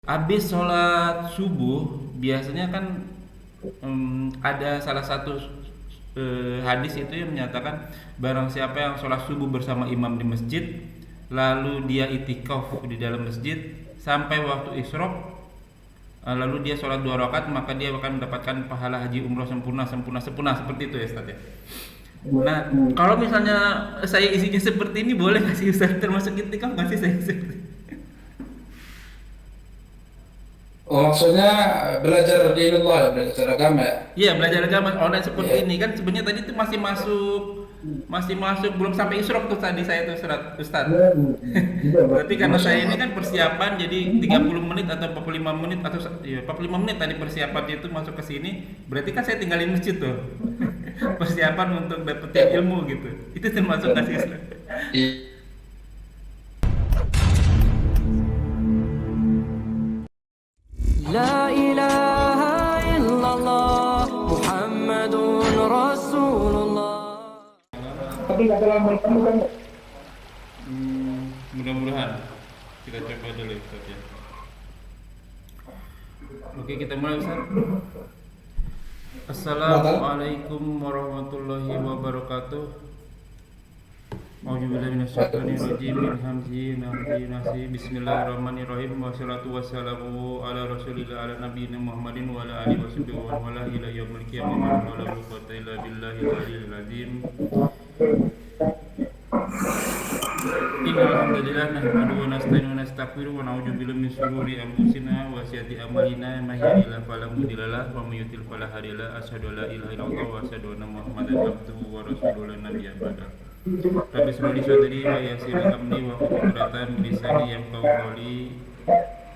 Habis sholat subuh biasanya kan ada salah satu hadis itu yang menyatakan barang siapa yang sholat subuh bersama imam di masjid lalu dia itikaf di dalam masjid sampai waktu isyraq, lalu dia sholat 2 rakaat, maka dia akan mendapatkan pahala haji umroh sempurna sempurna sempurna, seperti itu ya Ustaz ya. Nah, kalau misalnya saya isinya seperti ini boleh nggak sih Ustaz, termasuk itikaf nggak sih saya seperti? Oh, maksudnya belajar di Allah, belajar agama ya? Iya, belajar agama online seperti Iya. ini kan sebenarnya tadi itu masih masuk belum sampai isyraq tuh tadi saya tuh surat Ustaz. Berarti karena Masya saya ini Allah. kan persiapan jadi 30 menit atau 45 menit atau ya 45 menit tadi persiapannya itu masuk ke sini, berarti kan saya tinggalin masjid tuh. Persiapan untuk dapetin Ya. ilmu gitu. Itu termasuk kasih Ustaz. I- لا إله إلا الله محمد رسول الله. Tapi nggak terlalu kamu kan? Mudah-mudahan kita coba dulu Ustaz ya. Oke, kita mulai Ustaz. Batal? Assalamualaikum warahmatullahi wabarakatuh. A'udzubillahi minasyaitonirrajim. Min hamzihi nafthihi nafsi. Bismillahirrahmanirrahim. Wassalatu wassalamu ala Rasulillah ala nabiyina Muhammadin wa ala alihi washabihi wa wala ila yaumil qiyamah wa la quwwata illa billahil aliyyil azim. Innal hamdalillah nahmaduhu wa nasta'inuhu wa nastaghfiruh wa na'udzu billahi min shururi anfusina wa sayyiati a'malina may yahdihillahu fala mudilla lahu wa may yudlil fala hadiya lahu. Asyhadu an la ilaha illallah wa asyhadu anna Muhammadan abduhu wa rasuluhu la nabiyya ba'da. Rabbi shrah li sadri wa yassir li amri wa hlul 'uqdatam min lisani yafqahu qawli.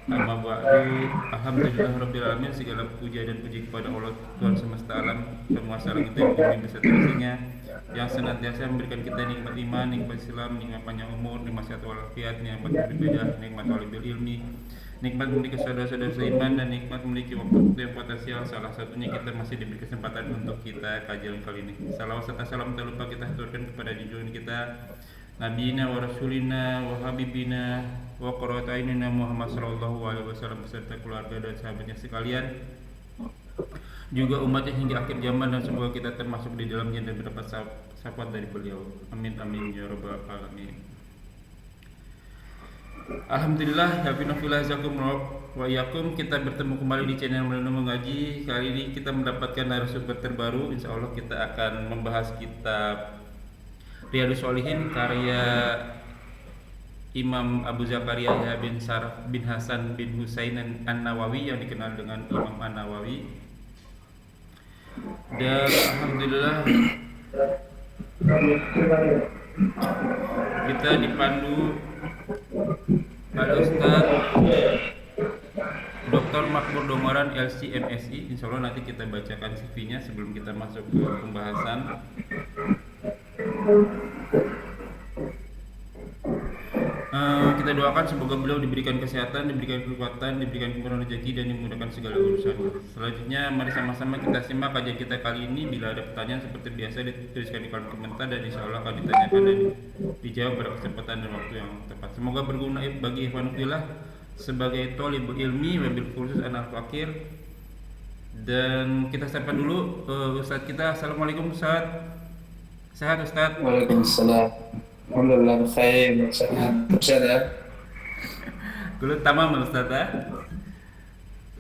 Amma ba'du. Alhamdulillah rabbil alamin, segala puja dan puji kepada Allah Tuhan semesta alam, penguasa langit dan bumi beserta isinya, yang senantiasa memberikan kita nikmat iman, nikmat Islam, nikmat panjang umur, nikmat sehat walafiat, nikmat beribadah, nikmat talibul ilmi, nikmat memiliki saudara-saudara seiman, dan nikmat memiliki waktu yang potensial. Salah satunya kita masih diberi kesempatan untuk kita kajian kali ini. Salawat serta salam tak lupa kita haturkan kepada junjungan kita Nabiina wa Rasulina wa Habibina wa qurratu a'yunina Muhammad sallallahu alaihi wasallam beserta keluarga dan sahabatnya sekalian, juga umatnya hingga akhir zaman, dan semoga kita termasuk di dalamnya dan mendapat syafaat dari beliau. Amin amin ya rabbal alamin. Alhamdulillah, yafinufilah zakum wa yakum. Kita bertemu kembali di channel Melenu Mengaji. Kali ini kita mendapatkan narasumber terbaru. Insya Allah kita akan membahas kitab Riyadhus Shalihin karya Imam Abu Zakaria Yahya bin Saraf bin Hasan bin Husain An-Nawawi, yang dikenal dengan Imam An-Nawawi. Dan alhamdulillah kita dipandu oleh Ustaz Dr. Makmur Domoran LC MSI. Insya Allah nanti kita bacakan CV-nya sebelum kita masuk ke pembahasan. Kita doakan semoga beliau diberikan kesehatan, diberikan kekuatan, diberikan kemudahan rezeki, dan dimudahkan segala urusannya. Selanjutnya mari sama-sama kita simak kajian kita kali ini. Bila ada pertanyaan seperti biasa dituliskan di kolom komentar, dan insya Allah akan ditanyakan dan dijawab pada kesempatan dan waktu yang tepat. Semoga berguna bagi ikhwan fillah sebagai thalibul ilmi, wabil khusus anak fakir. Dan kita sapa dulu Ustadz kita. Assalamualaikum Ustadz. Sehat Ustadz? Waalaikumsalam. Alhamdulillah khair, sehat. Sehat ya? Kulit tamam Ustadz ya?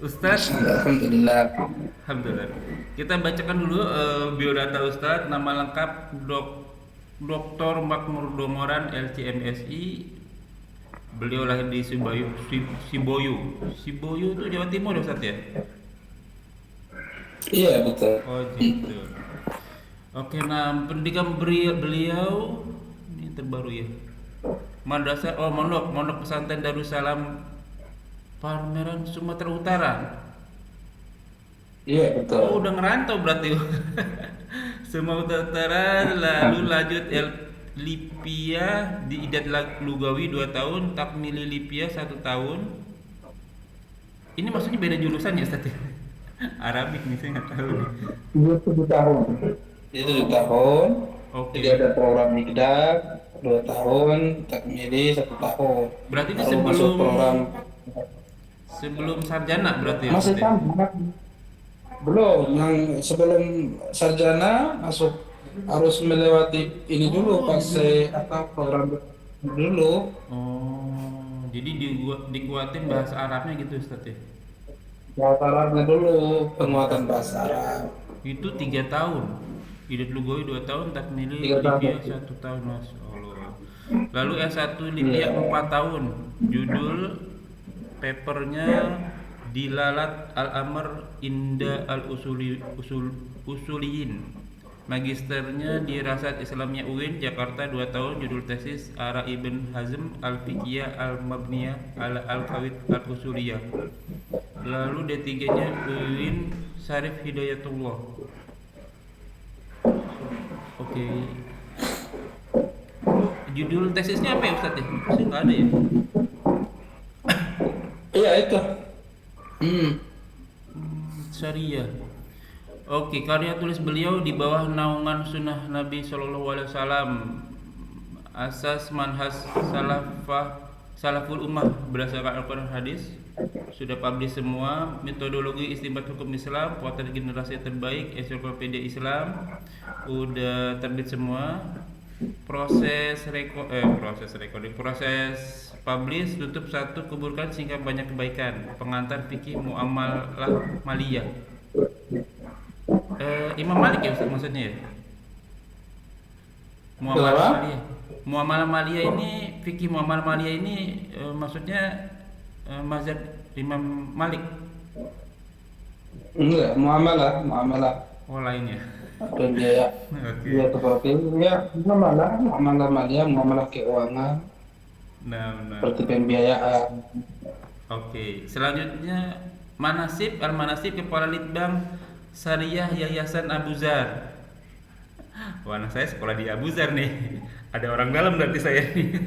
Ustadz, Alhamdulillah. alhamdulillah. Kita bacakan dulu biodata Ustadz. Nama lengkap Dr. Makmur Domoran LCMSI. Beliau lahir di Siboyu itu Jawa Timur Ustadz ya? Iya betul. Oh gitu. Oke, nah pendidikan beliau ini terbaru ya. Madrasah Mondok Pesantren Darussalam Palmeran Sumatera Utara. Iya betul. Oh, udah ngerantau berarti. Sumatera Utara, lalu lanjut Lipia di Idat Lugawi 2 tahun, Takmili Lipia 1 tahun. Ini maksudnya beda jurusan ya Ustaz ya? Arabik nih saya nggak tahu nih. 7 tahun. Itu 2 tahun. Oke. Jadi ada program Mikdad 2 tahun, takmili 1 tahun. Berarti ini Lalu masuk program Sebelum sarjana berarti ya Masih Ustaz ya? sama. Belum, yang sebelum sarjana masuk harus melewati ini dulu fase apa program dulu. Oh, jadi dikuatin bahasa Arabnya gitu Ustaz ya? Bahasa Arabnya dulu, penguatan bahasa Arab. Itu 3 tahun. Hidup Lugawi 2 tahun, takmili 3 tahun. Libya 1 tahun, Masya Allah. Lalu S1 Libya Iya. 4 tahun. Judul papernya Dilalat Al-Amr Inda Usuliyin. Magisternya di Rasad Islamiyah UIN Jakarta 2 tahun. Judul tesis Ara Ibn Hazm Al-Fiqhiyah Al-Mabniyah Ala Al-Qawid Al-Usuliyah. Lalu D3-nya UIN Syarif Hidayatullah. Oke. Judul tesisnya apa ya Ustaz ya? Saya nggak ada ya. Iya itu. Syariah. Oke, karya tulis beliau di bawah naungan sunnah Nabi Shallallahu Alaihi Wasallam, asas manhaj salaful ummah berdasarkan Al-Quran hadis. Sudah publish semua. Metodologi istinbat hukum Islam, potret generasi terbaik, ensiklopedia Islam, udah terbit semua. Proses publish, tutup 1, kuburkan sehingga banyak kebaikan. Pengantar fikih muamalah maliyah. Imam Malik ya Ustaz maksudnya ya? Muamalah Kenapa? maliyah. Muamalah maliyah ini, fikih muamalah maliyah ini maksudnya mazhab Imam Malik. Enggak, muamalah. Oh lainnya. Dan biaya. Oke. Biaya seperti ya, muamalah maliyah, muamalah keuangan, Nah. seperti pembiayaan. Oke. Selanjutnya Al-Manasib Kepala Litbang Syariah Yayasan Abu Zar. Wah, anak saya sekolah di Abu Zar nih. Ada orang dalam berarti saya nih.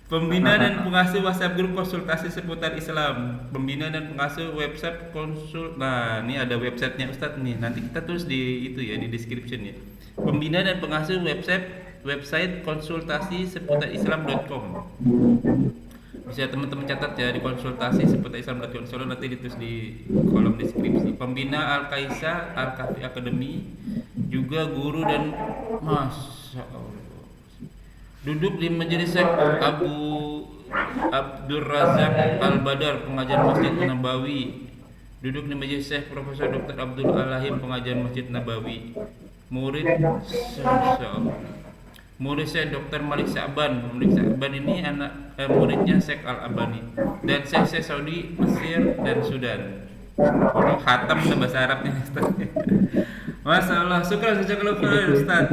Pembina dan pengasuh WhatsApp grup konsultasi seputar Islam. Pembina dan pengasuh website konsul. Nah, ini ada websitenya Ustadz nih. Nanti kita tulis di itu ya, di description ya. Pembina dan pengasuh website konsultasi seputar Islam.com. Bisa teman-teman catat ya, di konsultasi seputar Islam.com. Soalnya nanti ditulis di kolom deskripsi. Pembina Al-Kaisa Al-Kafi Academy, juga guru dan Masya Allah. Duduk di majelis Syekh Abu Abdul Razak Al-Badar, pengajar Masjid Nabawi. Duduk di majelis Syekh Profesor Dr. Abdul Alahim, pengajar Masjid Nabawi. Murid Syekh Dr. Malik Sa'ban. Malik Sa'ban ini muridnya Syekh Al-Albani. Dan Syekh Saudi, Mesir dan Sudan. Kalau khatam itu bahasa Arabnya Ustaz. Masya Allah, syukur Ustaz.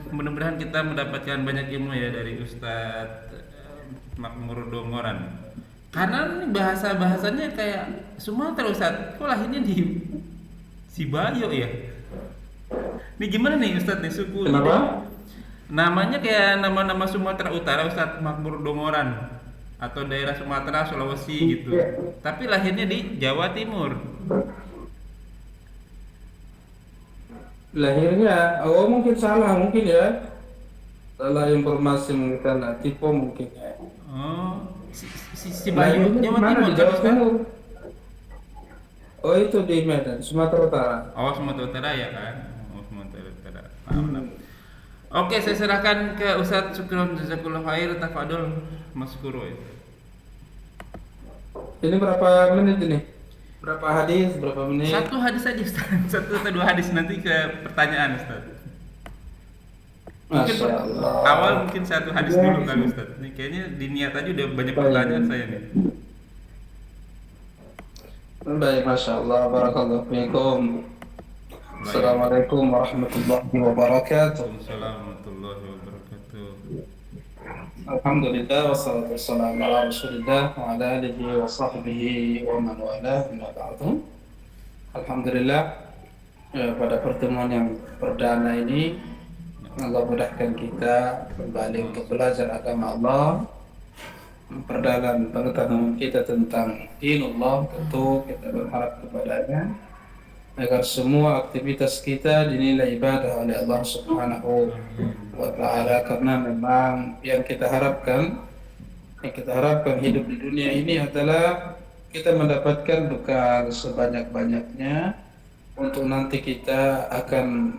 Mudah-mudahan kita mendapatkan banyak ilmu ya dari Ustadz Makmur Dongoran. Karena ini bahasanya kayak Sumatera Ustadz. Kok lahirnya di Sibayo ya? Ini gimana nih Ustadz nih suku? Kenapa? Namanya kayak nama-nama Sumatera Utara Ustadz Makmur Dongoran, atau daerah Sumatera Sulawesi gitu. Tapi lahirnya di Jawa Timur. Lahirnya, mungkin salah informasi mungkin karena tipe mungkin ya. Oh, Sibayo Lahirnya Jawa di mana? Timur Di kan Jawa Ustadz? Timur. Oh itu di Medan, Sumatera Utara. Oh, Sumatera Utara ya kan? Oh, Sumatera Utara. Paham. Oke, saya serahkan ke Ustadz Syukron Jazakullah Khair. Tafadol Mas Kuro ya. Ini berapa menit ini? Berapa hadis? Berapa menit? Satu hadis saja Ustadz. Satu atau 2 hadis, nanti ke pertanyaan Ustadz. Mungkin Masya Allah. awal mungkin 1 hadis dulu kali Ustadz. Ini kayaknya di niat tadi udah banyak pertanyaan saya nih. Baik, Masya Allah. Barakallahu fiikum. Assalamualaikum warahmatullahi wabarakatuh. Waalaikumsalam warahmatullahi wabarakatuh. Alhamdulillah wassalatu wassalamu ala Rasulillah wa ala alihi wa sahbihi wa man walah, amma ba'du. Alhamdulillah, pada pertemuan yang perdana ini Allah mudahkan kita kembali untuk belajar agama Allah, memperdalam pengetahuan kita tentang dinullah. Tentu kita berharap kepadanya agar semua aktivitas kita dinilai ibadah oleh Allah Subhanahu wa Ta'ala, karena memang yang kita harapkan Yang kita harapkan hidup di dunia ini adalah kita mendapatkan bekal sebanyak-banyaknya untuk nanti kita akan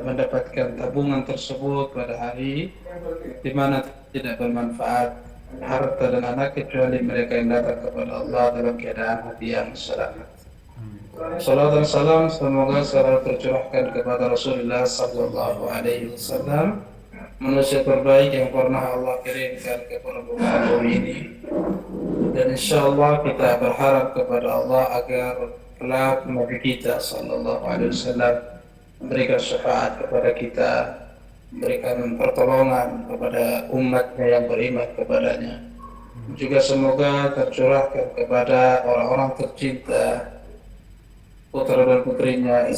mendapatkan tabungan tersebut pada hari di mana tidak bermanfaat harta dan anak kecuali mereka yang datang kepada Allah dalam keadaan hati yang selamat. Salam dan salam semoga selalu tercurahkan kepada Rasulullah Sallallahu Alaihi Wasallam, manusia terbaik yang pernah Allah kirimkan ke permukaan bumi ini. Dan insya Allah kita berharap kepada Allah agar kelak Nabi kita Sallallahu Alaihi Wasallam memberikan syafaat kepada kita, memberikan pertolongan kepada umatnya yang beriman kepadanya. Juga semoga tercurahkan kepada orang-orang tercinta, putra dan putrinya,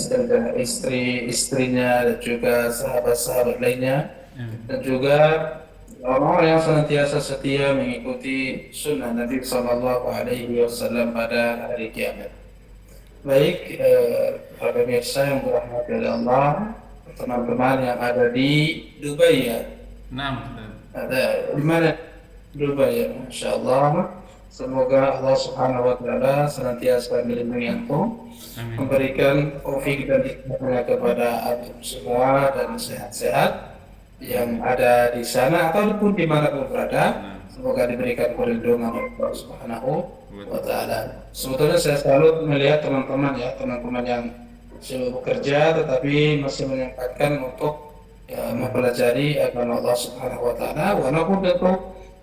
istri-istrinya, dan juga sahabat-sahabat lainnya, dan juga orang-orang yang senantiasa setia mengikuti sunnah Nabi Sallallahu Alaihi Wasallam pada hari kiamat. Baik, para pemirsa yang dirahmati oleh Allah, teman-teman yang ada di Dubai ya. Nah, Ada di mana? Dubai ya, Masya Allah. Semoga Allah Subhanahu Wa Taala senantiasa melindungi antum, memberikan taufik dan hikmahnya kepada antum semua dan sehat-sehat yang ada di sana ataupun dimanapun berada. Semoga diberikan perlindungan oleh Allah Subhanahu Wa Taala. Sebetulnya saya selalu melihat teman-teman yang sibuk bekerja tetapi masih menyempatkan untuk mempelajari agama Allah Subhanahu Wa Taala, walaupun tentu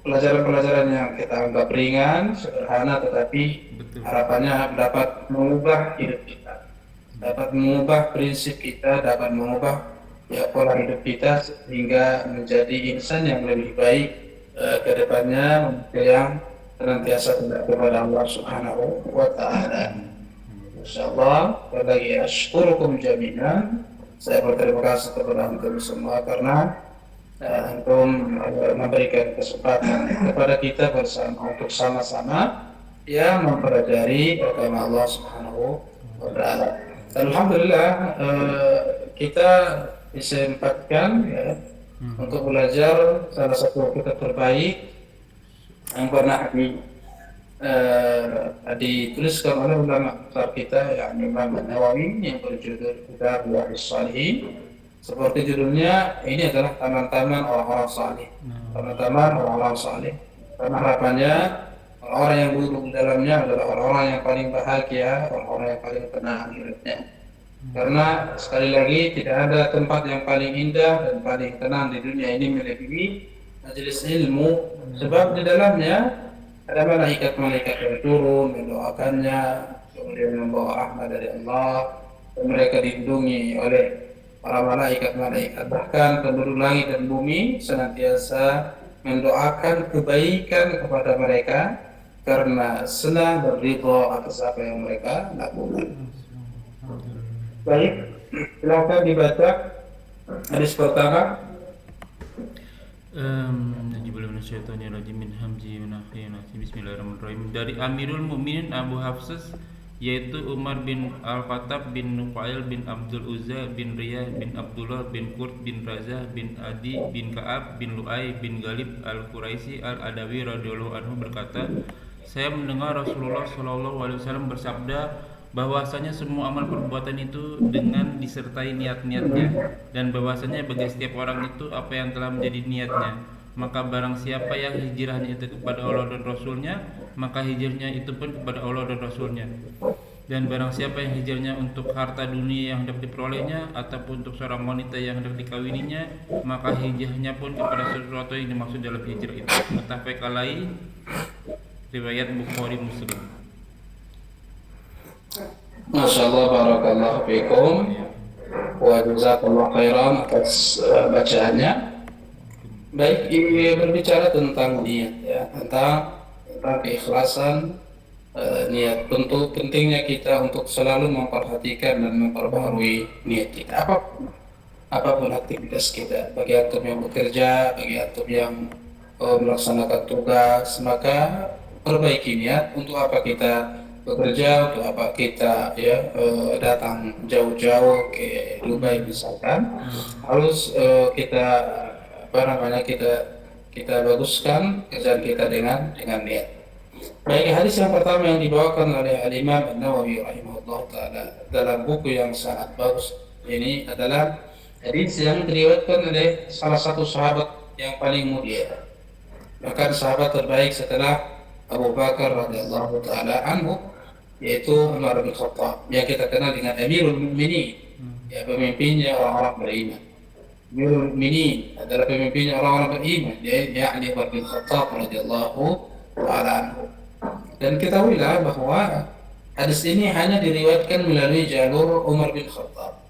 pelajaran-pelajaran yang kita anggap ringan, sederhana, tetapi harapannya dapat mengubah hidup kita, dapat mengubah prinsip kita, dapat mengubah pola hidup kita sehingga menjadi insan yang lebih baik ke depannya, yang senantiasa taat kepada Allah Subhanahu Wa Taala. Insyaallah, lagi asykurukum jami'an. Saya berterima kasih kepada antum semua karena antum memberikan kesempatan kepada kita bersama untuk sama-sama mempelajari agama Allah Subhanahu Wa Taala. Alhamdulillah kita disempatkan untuk belajar salah satu kitab terbaik yang pernah dituliskan oleh ulama besar kita, yakni Imam Nawawi, yang berjudul Kitab Riyadhus Shalihin. Seperti judulnya, ini adalah taman-taman orang-orang saleh. Taman-taman orang-orang saleh. Karena harapannya orang-orang yang duduk di dalamnya adalah orang-orang yang paling bahagia, orang-orang yang paling tenang hidupnya. Karena sekali lagi tidak ada tempat yang paling indah dan paling tenang di dunia ini melebihi majelis ilmu, sebab di dalamnya ada malaikat-malaikat yang turun mendoakannya, kemudian membawa rahmat dari Allah, dan mereka dilindungi oleh para malaikat-malaikat. Bahkan penduduk langit dan bumi senantiasa mendoakan kebaikan kepada mereka karena senang berridha atas apa yang mereka lakukan. Baik, silakan dibaca hadis pertama. Bismillahirrahmanirrahim. Dari Amirul Mukminin Abu Hafsas, yaitu Umar bin Al-Khattab bin Nufail bin Abdul Uzza bin Riyah bin Abdullah bin Qurt bin Razah bin Adi bin Ka'ab bin Lu'ay bin Ghalib Al-Quraisy Al-Adawi radhiyallahu anhu berkata, saya mendengar Rasulullah sallallahu alaihi wasallam bersabda bahwasanya semua amal perbuatan itu dengan disertai niat-niatnya, dan bahwasanya bagi setiap orang itu apa yang telah menjadi niatnya. Maka barang siapa yang hijrahnya itu kepada Allah dan Rasulnya, maka hijrahnya itu pun kepada Allah dan Rasulnya. Dan barang siapa yang hijrahnya untuk harta dunia yang hendak diperolehnya ataupun untuk seorang wanita yang hendak dikawininya, maka hijrahnya pun kepada sesuatu yang dimaksud dalam hijrah itu. Muttafaq alaih, riwayat Bukhari Muslim. Masya Allah, barakallahu fikum wa jazakallahu khairan atas bacaannya. Baik, ini berbicara tentang niat tentang keikhlasan niat. Tentu pentingnya kita untuk selalu memperhatikan dan memperbaharui niat kita apapun aktivitas kita. Bagi antum yang bekerja, bagi antum yang melaksanakan tugas, maka perbaiki niat. Untuk apa kita bekerja, untuk apa kita datang jauh-jauh ke Dubai misalkan, harus kita kita baguskan kerjaan kita dengan niat. Baik, hadis yang pertama yang dibawakan oleh Al-Imam An-Nawawi rahimahullah ta'ala dalam buku yang sangat bagus ini adalah hadis yang diriwayatkan oleh salah satu sahabat yang paling mulia, bahkan sahabat terbaik setelah Abu Bakar radhiyallahu ta'ala anhu, yaitu Umar bin Khattab yang kita kenal dengan Amirul Mukminin, ya, pemimpinnya orang-orang beriman. Amirul Mukminin adalah pemimpinnya orang-orang beriman, yakni Umar bin Khattab radhiyallahu ta'ala anhu. Dan ketahuilah bahwa hadis ini hanya diriwayatkan melalui jalur Umar bin Khattab,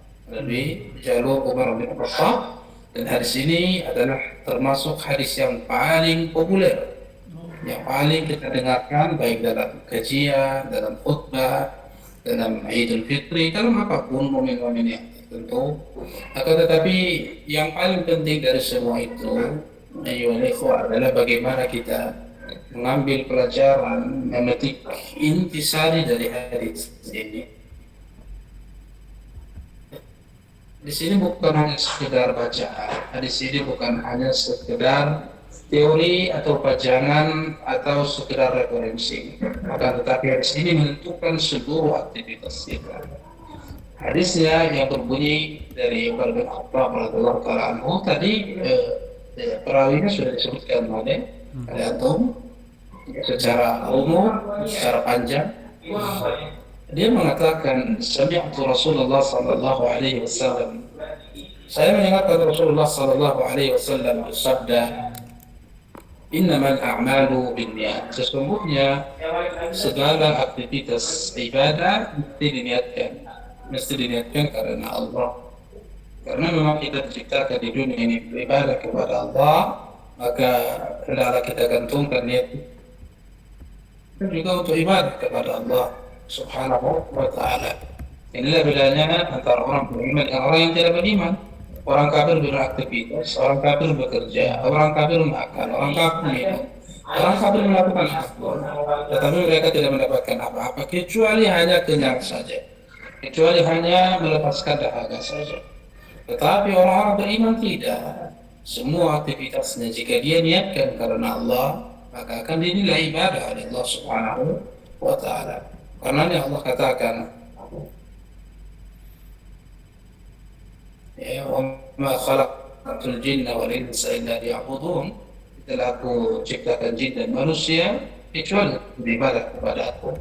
dan hadis ini adalah termasuk hadis yang paling populer, yang paling kita dengarkan baik dalam kajian, dalam khutbah, dalam Idul Fitri, dalam apapun momen-momen yang tertentu. Akan tetapi yang paling penting dari semua itu, ayyuhal ikhwah, adalah bagaimana kita mengambil pelajaran, memetik intisari dari hadis ini. Di sini bukan hanya sekedar bacaan, hadis ini bukan hanya sekedar teori atau pajangan atau sekedar referensi, akan tetapi hadis ini menentukan seluruh aktivitas kita. Hadisnya yang berbunyi dari Umar bin Khattab radhiyallahu ta'ala anhu tadi, perawinya sudah disebutkan oleh antum secara umum, secara panjang. Dia mengatakan, sami'tu Rasulullah sallallahu alaihi wasallam, saya mendengarkan Rasulullah sallallahu alaihi wasallam bersabda, innamal a'malu binniyat, sesungguhnya segala aktivitas ibadah mesti diniatkan karena Allah. Karena memang kita diciptakan di dunia ini beribadah kepada Allah, maka hendaklah kita gantungkan niat juga untuk ibadah kepada Allah Subhanahu wa ta'ala. Inilah bedanya antara orang beriman dengan orang yang tidak beriman. Orang kafir beraktivitas, orang kafir bekerja, orang kafir makan, orang kafir minum, orang kafir melakukan apapun, tetapi mereka tidak mendapatkan apa-apa kecuali hanya kenyang saja, kecuali hanya melepaskan dahaga saja. Tetapi orang-orang beriman tidak. Semua aktivitasnya jika dia niatkan karena Allah, maka akan dinilai ibadah oleh Allah Subhanahu wa ta'ala. Karena Allah katakan, ya, wa ma khalaqtul jinna wal insa illa liya'budun, telah aku ciptakan jin dan manusia kecuali beribadah kepada aku.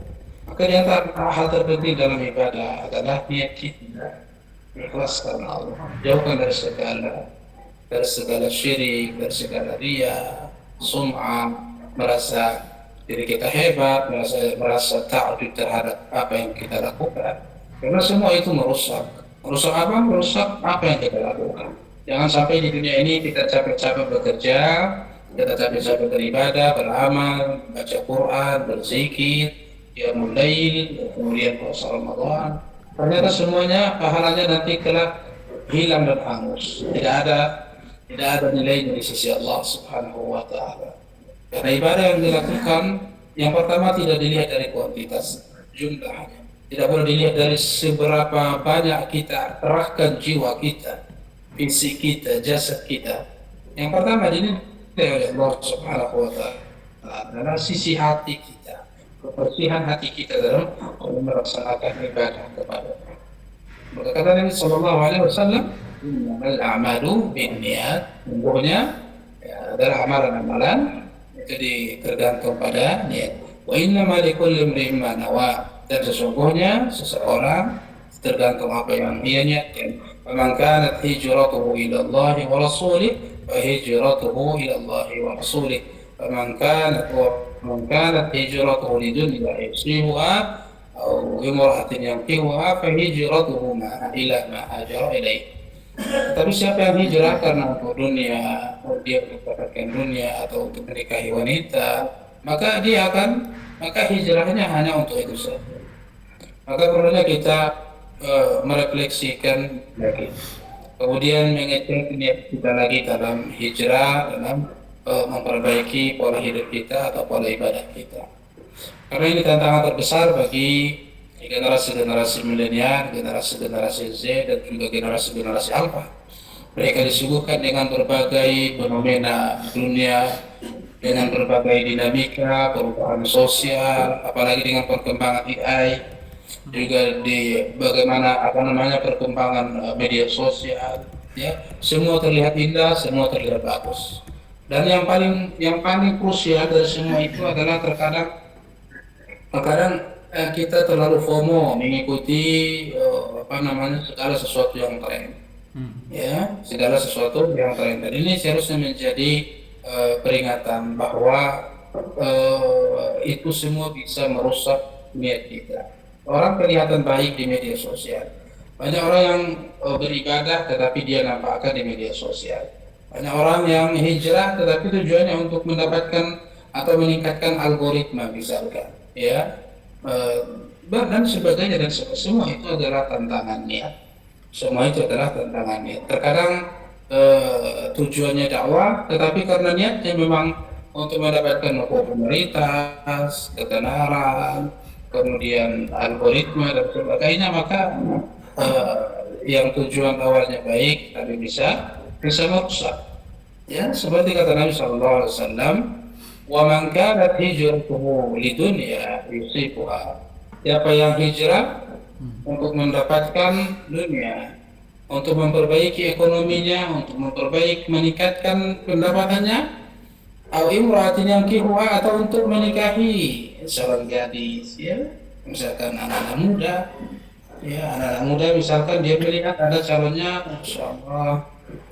Maka di antara hal terpenting dalam ibadah adalah niat kita, ikhlas karena Allah, jauhkan dari segala syirik, dari segala riya, sum'ah, merasa diri kita hebat, merasa ta'jub terhadap apa yang kita lakukan. Karena semua itu merusak apa? Merusak apa yang kita lakukan. Jangan sampai di dunia ini kita capek-capek bekerja, kita capek-capek beribadah, beramal, baca Quran, berzikir, qiyamul lail, kemudian puasa Ramadan. Ternyata semuanya pahalanya nanti kelak hilang dan hangus. Tidak ada nilainya di sisi Allah Subhanahu wa ta'ala. Karena ibadah yang dilakukan, yang pertama tidak dilihat dari kuantitas jumlahnya, tidak boleh dilihat dari seberapa banyak kita kerahkan jiwa kita, fisik kita, jasad kita. Yang pertama dinilai oleh Allah Subhanahu wa ta'ala adalah sisi hati kita, kebersihan hati kita dalam melaksanakan ibadah kepada Allah. Maka kata Nabi sallallahu alaihi wasallam, innamal a'malu binniyat, sesungguhnya adalah amalan-amalan jadi tergantung pada niat. Wa innama likulli imri'in ma nawa, dan sesungguhnya seseorang tergantung apa yang dia niatkan. Faman kanat hijratuhu ila Allah wa rasulih fa hijratuhu ila Allah wa rasulih. Faman kanat hijratuhu lidunya yusibuha aw imra'atin yankihuha fa hijratuhu ila ma hajara ilaih. Tapi siapa yang hijrah karena untuk dunia, dia mendapatkan dunia atau untuk menikahi wanita, maka hijrahnya hanya untuk itu saja. Maka perlunya kita merefleksikan lagi, kemudian mengecek niat kita lagi dalam hijrah, dalam memperbaiki pola hidup kita atau pola ibadah kita. Karena ini tantangan terbesar bagi generasi milenial, generasi Z, dan juga generasi alfa. Mereka disuguhkan dengan berbagai fenomena dunia, dengan berbagai dinamika, perubahan sosial, apalagi dengan perkembangan AI, juga di bagaimana perkembangan media sosial, ya semua terlihat indah, semua terlihat bagus. Dan yang paling krusial dari semua itu adalah terkadang kita terlalu FOMO mengikuti segala sesuatu yang tren, ya segala sesuatu yang tren. Dan ini seharusnya menjadi peringatan bahwa itu semua bisa merusak niat kita. Orang kelihatan baik di media sosial. Banyak orang yang beribadah tetapi dia nampakkan di media sosial. Banyak orang yang hijrah tetapi tujuannya untuk mendapatkan atau meningkatkan algoritma misalkan, ya. Dan sebagainya, dan semua itu adalah tantangan niat. Semua itu adalah tantangan niat. Terkadang tujuannya dakwah, tetapi karena niatnya memang untuk mendapatkan popularitas, ketenaran, kemudian algoritma dan sebagainya, maka yang tujuan awalnya baik tapi bisa merusak. Ya, seperti kata Nabi Sallallahu Alaihi Wasallam, "Wa man kanat hijratuhu lidunya yusibuha." Siapa yang hijrah untuk mendapatkan dunia, untuk memperbaiki ekonominya, untuk meningkatkan pendapatannya, atau imra'atin yankihuha, atau untuk menikahi seorang gadis, ya, misalkan anak-anak muda, ya anak-anak muda misalkan dia melihat ada calonnya, masya Allah,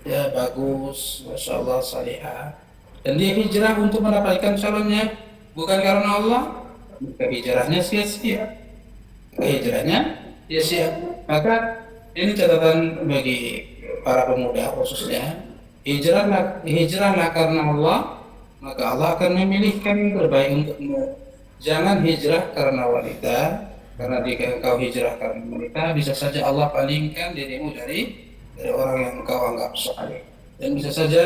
ya bagus, masya Allah, salihah, dan dia hijrah untuk mendapatkan calonnya bukan karena Allah, maka hijrahnya sia-sia. Maka ini catatan bagi para pemuda khususnya, hijrahlah karena Allah, maka Allah akan memilihkan yang terbaik untukmu. Jangan hijrah karena wanita, karena jika engkau hijrah karena wanita, bisa saja Allah palingkan dirimu dari orang yang engkau anggap saleh. Dan bisa saja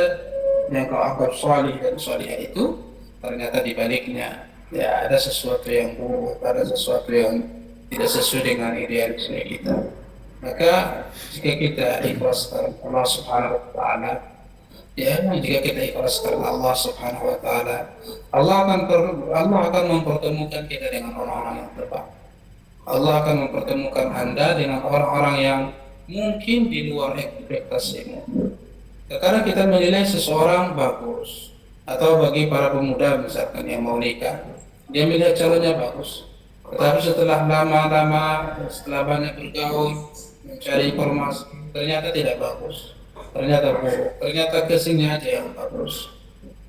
yang engkau anggap saleh dan salihah itu ternyata di baliknya ya ada sesuatu yang buruk, ada sesuatu yang tidak sesuai dengan idealisme kita. Maka jika kita ikhlas karena Allah Subhanahu wa taala, ya, jika kita ikhlas karena Allah Subhanahu wa taala, Allah akan mempertemukan kita dengan orang-orang yang terbaik. Allah akan mempertemukan Anda dengan orang-orang yang mungkin di luar ekspektasimu. Terkadang kita menilai seseorang bagus, atau bagi para pemuda misalkan yang mau nikah, dia melihat calonnya bagus, tetapi setelah setelah banyak bergaul, mencari informasi, ternyata tidak bagus, ternyata buruk, ternyata casingnya aja yang bagus,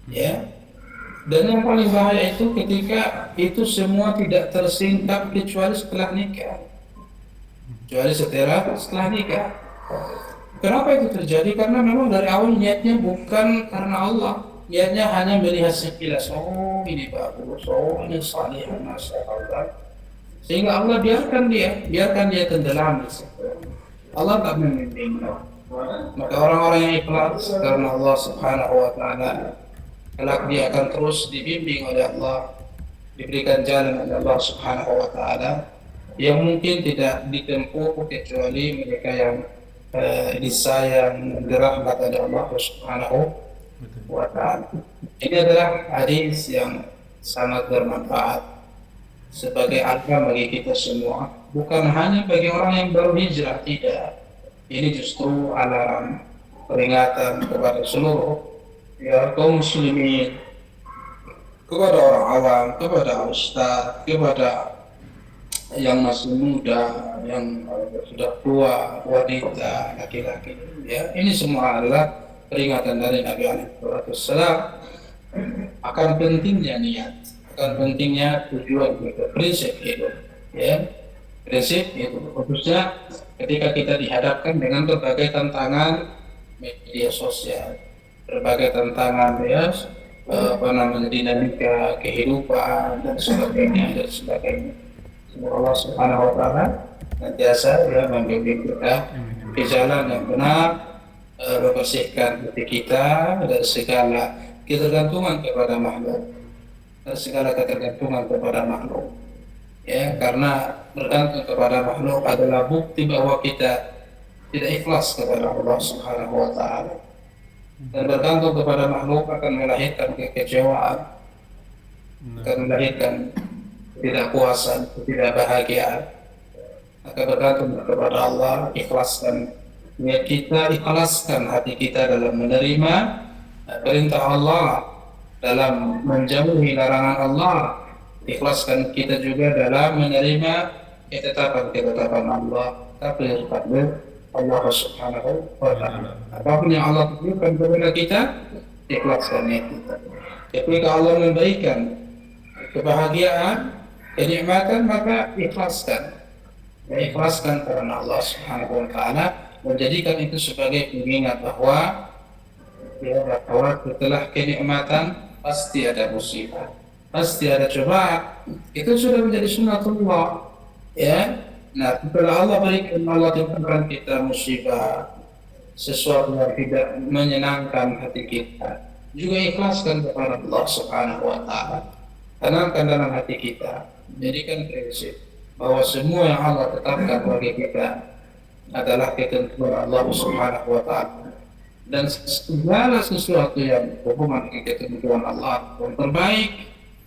ya. Dan yang paling bahaya itu ketika itu semua tidak tersingkap kecuali setelah nikah, setelah nikah. Kenapa itu terjadi? Karena memang dari awal niatnya bukan karena Allah, niatnya hanya melihat sekilas, oh ini bagus, oh ini salih, masya Allah, sehingga Allah biarkan dia tenggelam di situ. Allah tak membimbing. Maka orang-orang yang ikhlas karena Allah Subhanahu wa taala, kelak dia akan terus dibimbing oleh Allah, diberikan jalan oleh Allah Subhanahu wa taala yang mungkin tidak ditempuh kecuali mereka yang disayang, dirahmat oleh Allah Subhanahu wa taala. Ini adalah hadis yang sangat bermanfaat sebagai alarm bagi kita semua, bukan hanya bagi orang yang baru hijrah, tidak. Ini justru alarm, peringatan kepada seluruh kaum muslimin, kepada orang awam, kepada ustaz, kepada yang masih muda, yang sudah tua, wanita, laki-laki, ya. Ini semua adalah peringatan dari Nabi Alaihissalam akan pentingnya niat, akan pentingnya tujuan hidup, prinsip hidup, ya. Prinsip itu khususnya ketika kita dihadapkan dengan berbagai tantangan media sosial, berbagai tantangan, ya, dinamika kehidupan dan sebagainya. Semoga Allah Subhanahu wa taala nantiasa membimbing kita ke jalan yang benar, membersihkan hati kita dari segala ketergantungan kepada makhluk, ya, karena bergantung kepada makhluk adalah bukti bahwa kita tidak ikhlas kepada Allah Subhanahu wa taala. Dan bergantung kepada makhluk akan melahirkan kekecewaan, Nah, akan melahirkan ketidakpuasan, ketidakbahagiaan. Maka bergantung kepada Allah, ikhlaskan niat kita, ikhlaskan hati kita dalam menerima perintah Allah, dalam menjauhi larangan Allah. Ikhlaskan kita juga dalam menerima ketetapan-ketetapan Allah, takdir-takdir Allah Subhanahu wa taala. Apapun yang Allah tentukan kepada kita, ikhlaskan niat kita. Ketika Allah memberikan kebahagiaan, kenikmatan, maka ikhlaskan. Ikhlaskan karena Allah Subhanahu wa taala, menjadikan itu sebagai pengingat bahwa setelah kenikmatan pasti ada musibah, pasti ada cobaan. Itu sudah menjadi sunnatullah, ya. Nah, setelah Allah berikan, Allah timpakan kita musibah, sesuatu yang tidak menyenangkan hati kita, juga ikhlaskan kepada Allah Subhanahu wa taala. Tanamkan dalam hati kita, jadikan prinsip bahwa semua yang Allah tetapkan bagi kita adalah ketentuan Allah Subhanahu wa taala, dan segala sesuatu yang berhubungan dengan ketentuan Allah yang terbaik,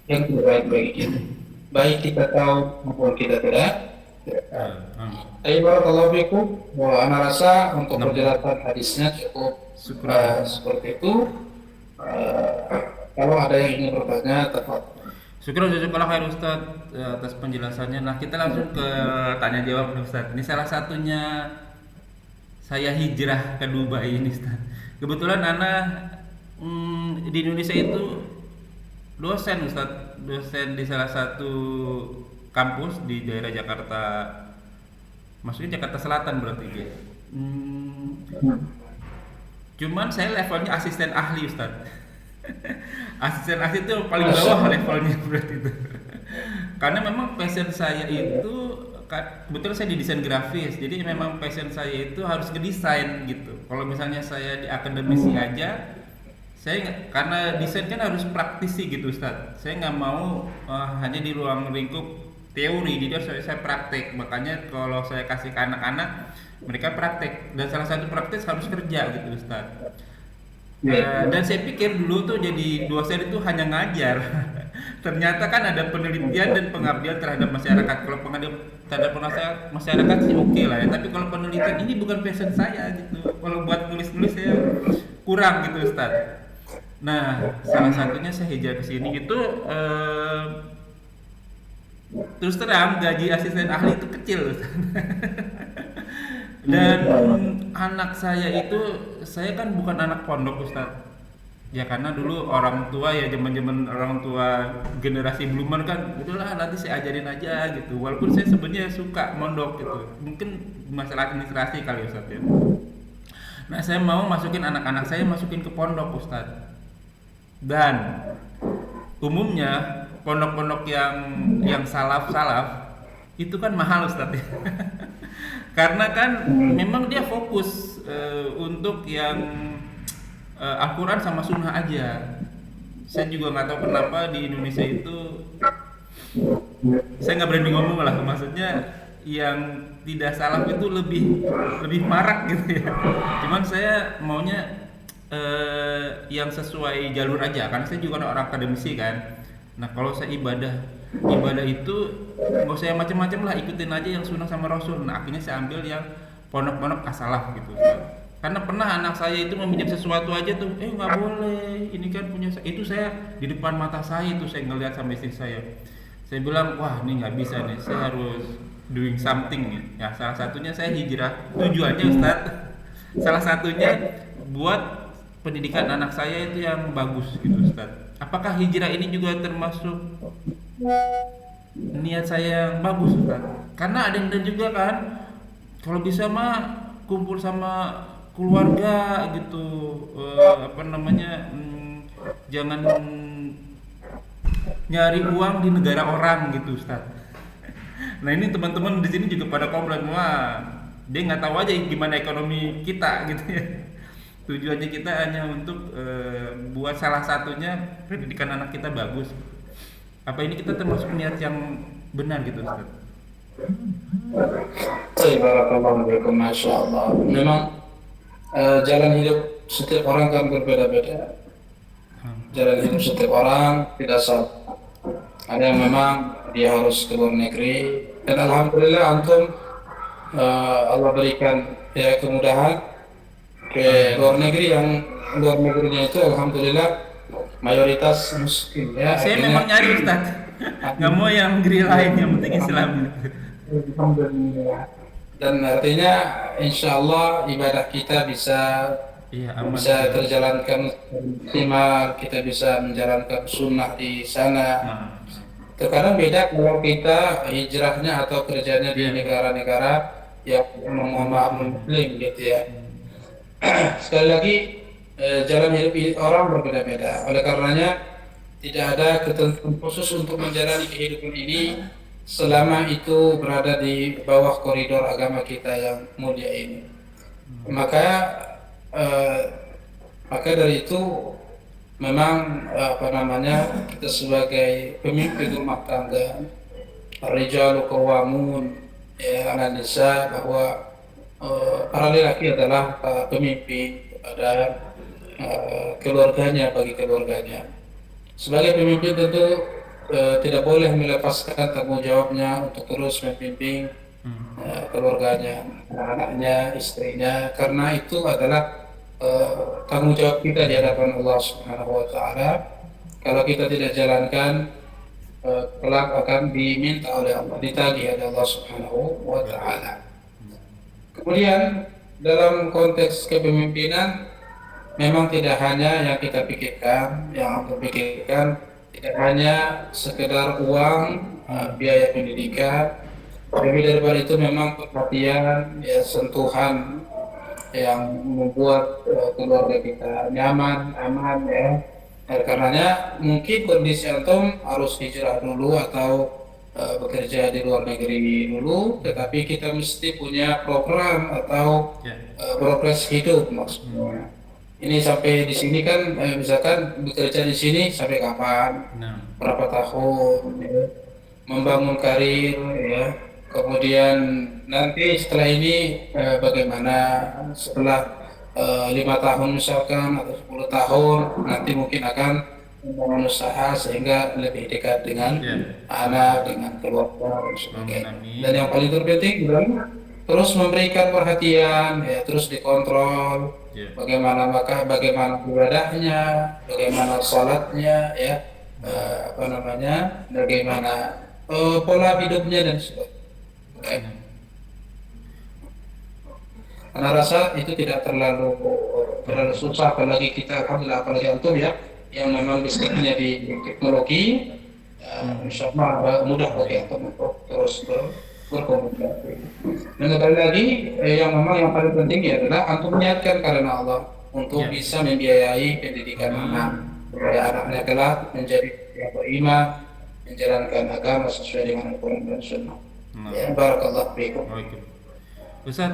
yang terbaik bagi kita, baik kita tahu maupun kita tidak. Barakallahu fikum. Wah, ana rasa untuk penjelasan hadisnya cukup seperti itu. Kalau ada yang ingin bertanya, tafadhol. syukur jazakallah khair Ustaz atas penjelasannya. Nah, kita langsung ke tanya jawab nih Ustaz. Ini salah satunya saya hijrah ke Dubai ini Ustaz. Kebetulan Ana di Indonesia itu dosen Ustaz, dosen di salah satu kampus di daerah Jakarta, maksudnya Jakarta Selatan berarti ya. Cuman saya levelnya asisten ahli Ustaz. Asisten ahli itu paling bawah levelnya berarti itu. Karena memang passion saya itu, kebetulan saya di desain grafis, jadi memang passion saya itu harus ngedesain gitu. Kalau misalnya saya di akademisi aja, karena desain kan harus praktisi gitu Ustaz. Saya nggak mau hanya di ruang lingkup teori, jadi saya praktek. Makanya kalau saya kasih ke anak-anak, mereka praktek, dan salah satu praktek harus kerja gitu Ustaz. Dan saya pikir dulu tuh jadi dosen itu hanya ngajar. Ternyata kan ada penelitian dan pengabdian terhadap masyarakat. Kalau pengabdian terhadap masyarakat sih oke lah ya, tapi kalau penelitian ini bukan passion saya gitu. Kalau buat nulis-nulis saya kurang gitu Ustaz. Nah, salah satunya saya hijrah ke sini itu terus terang gaji asisten ahli itu kecil Ustaz. Dan anak saya itu, saya kan bukan anak pondok Ustaz. Ya karena dulu orang tua ya, zaman-zaman orang tua generasi boomer kan, udahlah nanti saya ajarin aja gitu. Walaupun saya sebenarnya suka mondok gitu. Mungkin masalah administrasi kali Ustaz ya. Nah, saya mau masukin anak-anak saya masukin ke pondok Ustaz. Dan umumnya pondok-pondok yang salaf itu kan mahal Ustaz ya. Karena kan memang dia fokus untuk yang Al-Quran sama Sunnah aja. Saya juga nggak tahu kenapa di Indonesia itu, saya nggak berani ngomong lah, maksudnya yang tidak salaf itu lebih marak gitu ya. Cuman saya maunya yang sesuai jalur aja, karena saya juga orang akademisi kan. Nah, kalau saya ibadah itu nggak usah yang macam-macam lah, ikutin aja yang Sunnah sama Rasul. Nah, akhirnya saya ambil yang pondok-pondok as-salaf gitu. Karena pernah anak saya itu meminjam sesuatu aja tuh, nggak boleh, ini kan punya saya. Itu saya di depan mata saya itu saya ngeliat sama istri saya. Saya bilang, wah ini nggak bisa nih, saya harus doing something nih. Ya salah satunya saya hijrah, tujuannya Ustaz, salah satunya buat pendidikan anak saya itu yang bagus gitu Ustaz. Apakah hijrah ini juga termasuk niat saya yang bagus Ustaz? Karena ada yang juga kan, kalau bisa mah kumpul sama keluarga gitu, jangan nyari uang di negara orang gitu Ustaz. Nah, ini teman-teman di sini juga pada komplain, wah dia nggak tahu aja gimana ekonomi kita gitu ya. Tujuannya kita hanya untuk buat salah satunya pendidikan anak kita bagus. Apa ini kita termasuk niat yang benar gitu Ustaz? Barakallahu fiikum, masya Allah. Memang jalan hidup setiap orang kan berbeda-beda. Jalan hidup setiap orang tidak sama. Ada yang memang dia harus ke luar negeri, dan alhamdulillah antum Allah berikan ya kemudahan ke luar negeri, yang luar negerinya itu alhamdulillah mayoritas muslim ya. Saya Akhirnya, memang nyari Ustaz. Nggak mau yang negeri lain, yang penting Islam. alhamdulillah. Dan artinya insya Allah ibadah kita bisa Iya, aman. terjalankan optimal, kita bisa menjalankan sunnah di sana. Nah, Terkadang beda kalau kita hijrahnya atau kerjanya di Iya. negara-negara yang mohon maaf muslim gitu ya. Sekali lagi jalan hidup orang berbeda-beda. Oleh karenanya tidak ada ketentuan khusus untuk menjalani kehidupan ini selama itu berada di bawah koridor agama kita yang mulia ini. Maka maka dari itu memang kita sebagai pemimpin rumah tangga, rijalu qawamun ya ala nisa, bahwa para lelaki adalah pemimpin kepada keluarganya, bagi keluarganya. Sebagai pemimpin tentu tidak boleh melepaskan tanggung jawabnya untuk terus membimbing keluarganya, anak-anaknya, istrinya, karena itu adalah tanggung jawab kita di hadapan Allah Subhanahu wa taala. Kalau kita tidak jalankan, kelak akan diminta oleh Allah, ditagih oleh Allah Subhanahu wa taala. Kemudian dalam konteks kepemimpinan memang tidak hanya yang kita pikirkan, yang aku pikirkan tidak hanya sekedar uang, biaya pendidikan, lebih daripada itu memang perhatian, ya sentuhan yang membuat keluarga kita nyaman, aman ya. Karenanya mungkin kondisi antum harus hijrah dulu atau bekerja di luar negeri dulu, tetapi kita mesti punya program atau progres hidup maksudnya. Ini sampai di sini kan, misalkan bekerja di sini sampai kapan, berapa tahun, ya. Membangun karir, ya. Kemudian nanti setelah ini bagaimana setelah 5 tahun misalkan atau 10 tahun nanti mungkin akan membangun usaha sehingga lebih dekat dengan anak, dengan keluarga dan sebagainya. Dan yang paling terpenting adalah terus memberikan perhatian, ya, terus dikontrol bagaimana ibadahnya, bagaimana sholatnya, ya, bagaimana pola hidupnya dan sebagainya. Karena rasa itu tidak terlalu susah, apalagi kita, alhamdulillah, apalagi antum ya yang memang basicnya di teknologi, insya Allah mudah bagi antum untuk terus berkomunikasi. Dan sekali lagi yang paling penting adalah antum niatkan karena Allah untuk bisa membiayai pendidikan anak, supaya anaknya kelak menjadi yang beriman, menjalankan agama sesuai dengan Al-Quran dan Sunnah. Ya, barakallahu fiikum. Ustaz,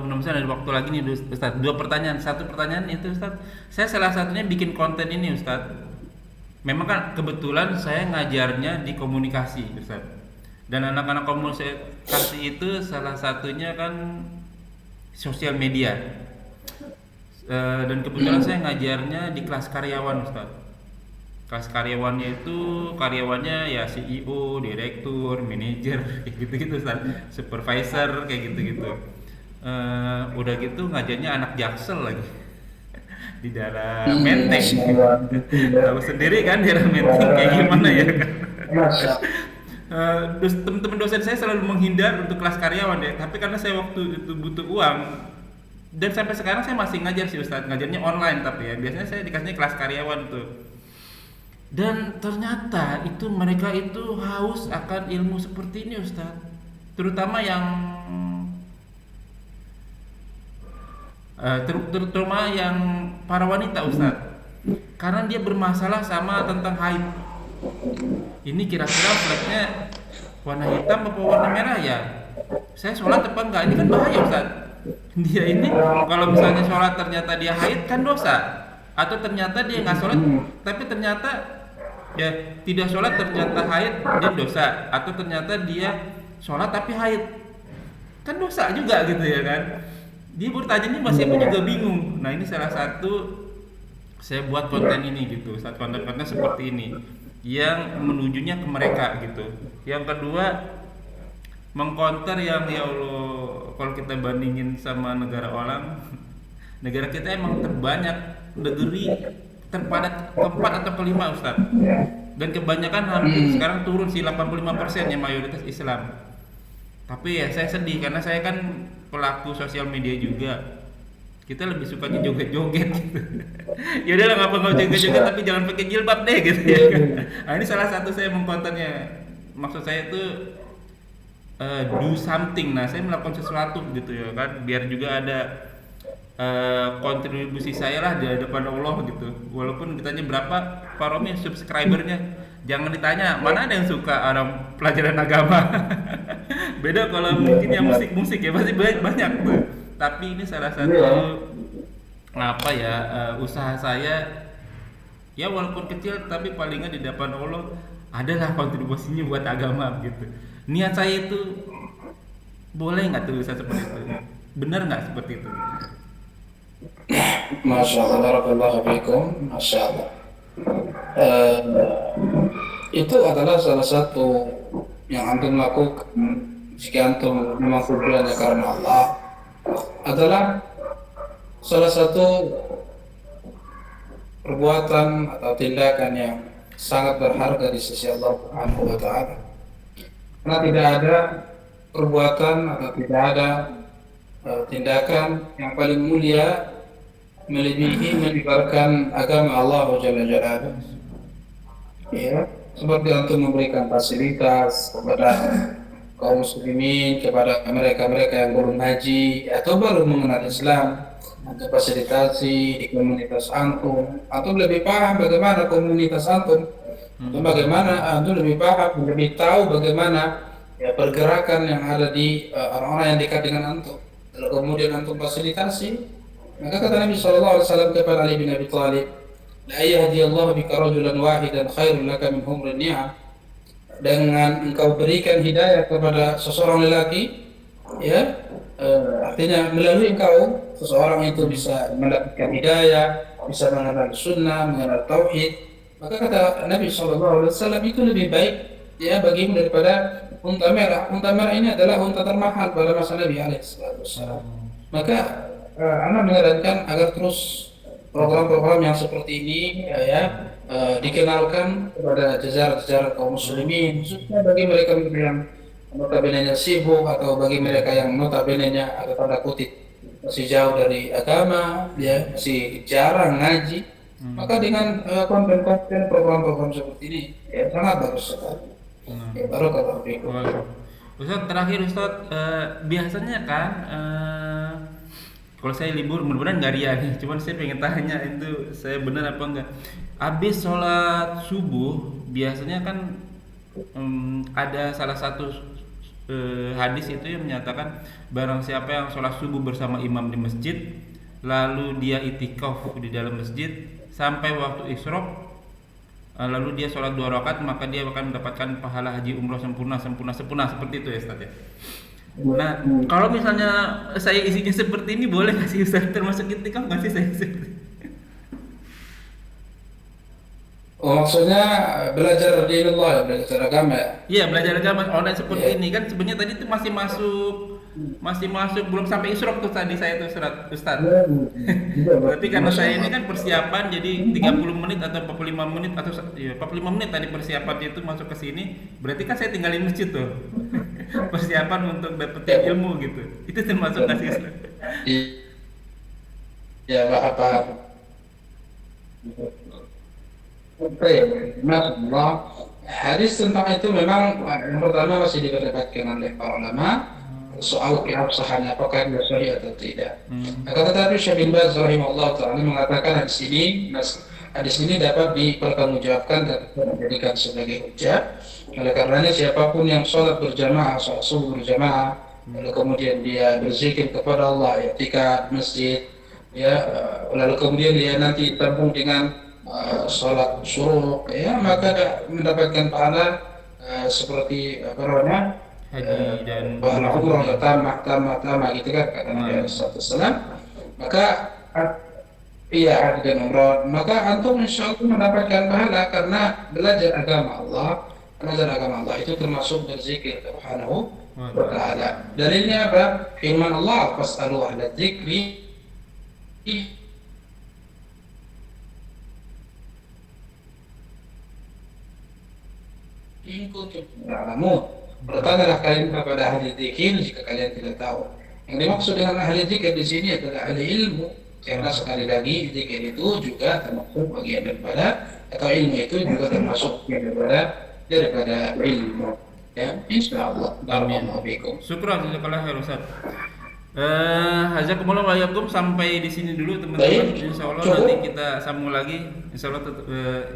mudah-mudahan ada waktu lagi nih Ustaz. 2 pertanyaan. Satu pertanyaan itu Ustaz, saya salah satunya bikin konten ini Ustaz. Memang kan kebetulan saya ngajarnya di komunikasi Ustaz. Dan anak-anak komunikasi itu salah satunya kan sosial media. Dan kebetulan saya ngajarnya di kelas karyawan Ustaz. Kelas karyawannya itu karyawannya ya CEO, direktur, manajer, kayak gitu-gitu Ustaz, supervisor kayak gitu-gitu. Udah gitu ngajarnya anak Jaksel lagi di daerah Menteng. Tahu sendiri kan daerah Menteng kayak gimana ya kan. Teman-teman dosen saya selalu menghindar untuk kelas karyawan ya, tapi karena saya waktu itu butuh uang dan sampai sekarang saya masih ngajar sih Ustaz, ngajarnya online tapi ya biasanya saya dikasihnya kelas karyawan tuh. Dan ternyata itu mereka itu haus akan ilmu seperti ini Ustaz, terutama yang terutama yang para wanita Ustaz, karena dia bermasalah sama tentang haid. Ini kira-kira flagnya warna hitam atau warna merah ya? Saya sholat apa enggak? Ini kan bahaya Ustaz. Dia ini kalau misalnya sholat ternyata dia haid kan dosa, atau ternyata dia nggak sholat tapi ternyata ya tidak sholat ternyata haid dia dosa, atau ternyata dia sholat tapi haid, kan dosa juga gitu ya kan. Dia bertanya ini masih apa juga bingung. Nah ini salah satu saya buat konten ini gitu, saat konten-konten seperti ini yang menujunya ke mereka gitu. Yang kedua, mengkonter yang ya Allah, kalau kita bandingin sama negara orang, negara kita emang terbanyak negeri terpadat keempat atau kelima Ustadz, dan kebanyakan hampir sekarang turun sih 85% yang mayoritas Islam. Tapi ya saya sedih karena saya kan pelaku sosial media juga, kita lebih sukanya joget-joget gitu. Ya udah nggak apa joget-joget tapi jangan pakai jilbab deh gitu ya. Nah ini salah satu saya mengkontennya, maksud saya itu do something. Nah saya melakukan sesuatu gitu ya kan, biar juga ada kontribusi saya lah di depan Allah gitu. Walaupun ditanya berapa Pak Romi subscribernya, jangan ditanya mana ada yang suka orang pelajaran agama. Beda kalau mungkin yang musik-musik ya pasti banyak tuh. Tapi ini salah satu usaha saya ya walaupun kecil tapi paling nggak di depan Allah adalah kontribusinya buat agama gitu. Niat saya itu boleh nggak tulisan seperti itu, benar nggak seperti itu? Masya Allah, barakallahu fiikum, Masya Allah. Itu adalah salah satu yang antum lakukan jika antum memang tujuannya karena Allah, adalah salah satu perbuatan atau tindakan yang sangat berharga di sisi Allah Subhanahu wa Ta'ala. Karena tidak ada perbuatan atau tidak ada tindakan yang paling mulia melebihi menyebarkan agama Allah Jalla Jalaluhu. Ya, seperti untuk memberikan fasilitas kepada kaum muslimin, kepada mereka-mereka yang belum haji atau baru mengenal Islam, untuk fasilitasi di komunitas antum. Antum lebih paham bagaimana komunitas antum, atau bagaimana antum lebih paham, lebih tahu bagaimana ya pergerakan yang ada di orang-orang yang dekat dengan antum. Kalau kemudian antum fasilitasi, maka kata Nabi SAW kepada Ali bin Abi Thalib, la yahdiyallahu bika rajulan wahidan khairun laka min humrin ni'am. Dengan engkau berikan hidayah kepada seseorang lelaki, ya, artinya melalui engkau seseorang itu bisa mendapatkan hidayah, bisa mengenal sunnah, mengenal tauhid, maka kata Nabi SAW itu lebih baik ya bagimu daripada unta merah. Unta merah ini adalah unta termahal pada masa Nabi SAW. Maka Anda menyarankan agar terus program-program yang seperti ini dikenalkan kepada jajaran kaum muslimin, khususnya bagi mereka yang notabene-nya sibuk atau bagi mereka yang notabene-nya ada tanda kutip masih jauh dari agama, ya masih jarang ngaji. Maka dengan konten-konten program-program seperti ini ya sangat bagus sekali. Ya, barakallahu fiikum. Ustaz, terakhir Ustaz, biasanya kan kalau saya libur, mudah-mudahan nggak ria nih, cuman saya pengen tanya itu saya benar apa enggak. Habis sholat subuh biasanya kan ada salah satu hadis itu yang menyatakan barang siapa yang sholat subuh bersama imam di masjid, lalu dia itikaf di dalam masjid sampai waktu isyraq, lalu dia sholat 2 rakaat, maka dia akan mendapatkan pahala haji umroh sempurna seperti itu ya Ustaz ya. Nah, kalau misalnya saya isinya seperti ini boleh nggak sih Ustaz, termasuk itikaf nggak sih saya seperti? Oh, maksudnya belajar di Allah, belajar agama ya? Iya, belajar agama online seperti ini kan sebenarnya tadi itu masih masuk belum sampai isyraq tuh tadi saya tuh Ustaz. Berarti karena saya ini kan persiapan jadi 30 menit atau 45 menit atau ya 45 menit tadi persiapan itu masuk ke sini, berarti kan saya tinggalin masjid tuh. Persiapan untuk dapetin ilmu gitu. Itu termasuk nggak sih Ustaz? Iya, paham. Baik, maksudnya hadis tentang itu memang yang pertama masih diperdebatkan oleh para ulama soal keabsahannya apakah dia sahih atau tidak. Akan tetapi Syekh bin Baz rahimahullah taala mengatakan hadis ini dapat dipertanggungjawabkan dan dijadikan sebagai hujjah. Oleh karenanya siapapun yang sholat berjamaah, sholat subuh berjamaah, lalu kemudian dia berzikir kepada Allah ya ketika masjid, ya lalu kemudian dia nanti terhubung dengan sholat syuruq, ya maka mendapatkan pahala seperti apa namanya haji dan umrah tamat gitu kan kata Nabi SAW, maka iya haji dan umrah, maka antum insya Allah mendapatkan pahala karena belajar agama Allah. Belajar agama Allah itu termasuk berzikir Subhanahu wa ta'ala. Dalilnya apa? Firman Allah, fas'alu ahla dzikri in kuntum ta'lamun. Bertanyalah kalian kepada ahli dzikir jika kalian tidak tahu. Yang dimaksud dengan ahli dzikir di sini adalah ahli ilmu. Karena sekali lagi dzikir itu juga termasuk bagian daripada, atau ilmu itu juga termasuk bagian daripada ilmu. Ya, insyaallah. Barakallahu fikum. Syukran jazakallahu khair Ustaz. Jazakumullah wa iyyakum, sampai di sini dulu teman-teman. Baik. Insyaallah Cukup. nanti kita sambung lagi. Insyaallah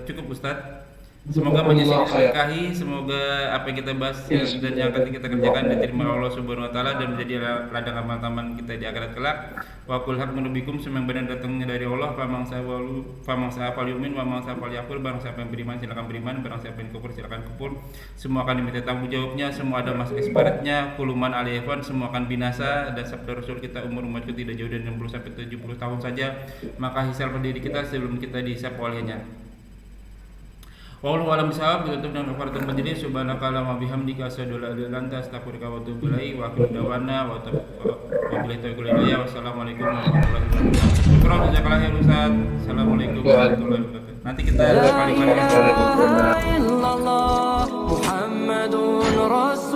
cukup Ustaz. Semoga majelis ini diberkahi, semoga apa yang kita bahas dan yang akan kita kerjakan diterima Allah Subhanahu wa taala dan menjadi ladang amal-amal kita di akhirat kelak. Wa qul haqqun bikum, semua yang benar datangnya dari Allah. Famang sa'afal yumin wa mang sa'afal yakfur, barang siapa yang beriman silakan beriman, barang siapa yang kufur silakan kufur. Semua akan diminta tanggung jawabnya, semua ada masa expirednya, kuluman alifan, semua akan binasa, dan sabda Rasul kita umur umatku tidak jauh dari 60 sampai 70 tahun saja, maka hisab diri kita sebelum kita dihisab olehnya. Wallahu a'lam bishawab. Ditutup dengan kafaratul majelis. Subhanakallahumma wa bihamdika asyhadu an la ilaha illa anta astaghfiruka wa atubu ilaik. Wa akhiru da'wana wa billahi taufiq wal hidayah. Wassalamualaikum warahmatullahi wabarakatuh. Syukran jazakallahu khairan Ustaz. Assalamualaikum warahmatullahi wabarakatuh. Nanti kita لا kali-kali إله إلا الله محمد رسول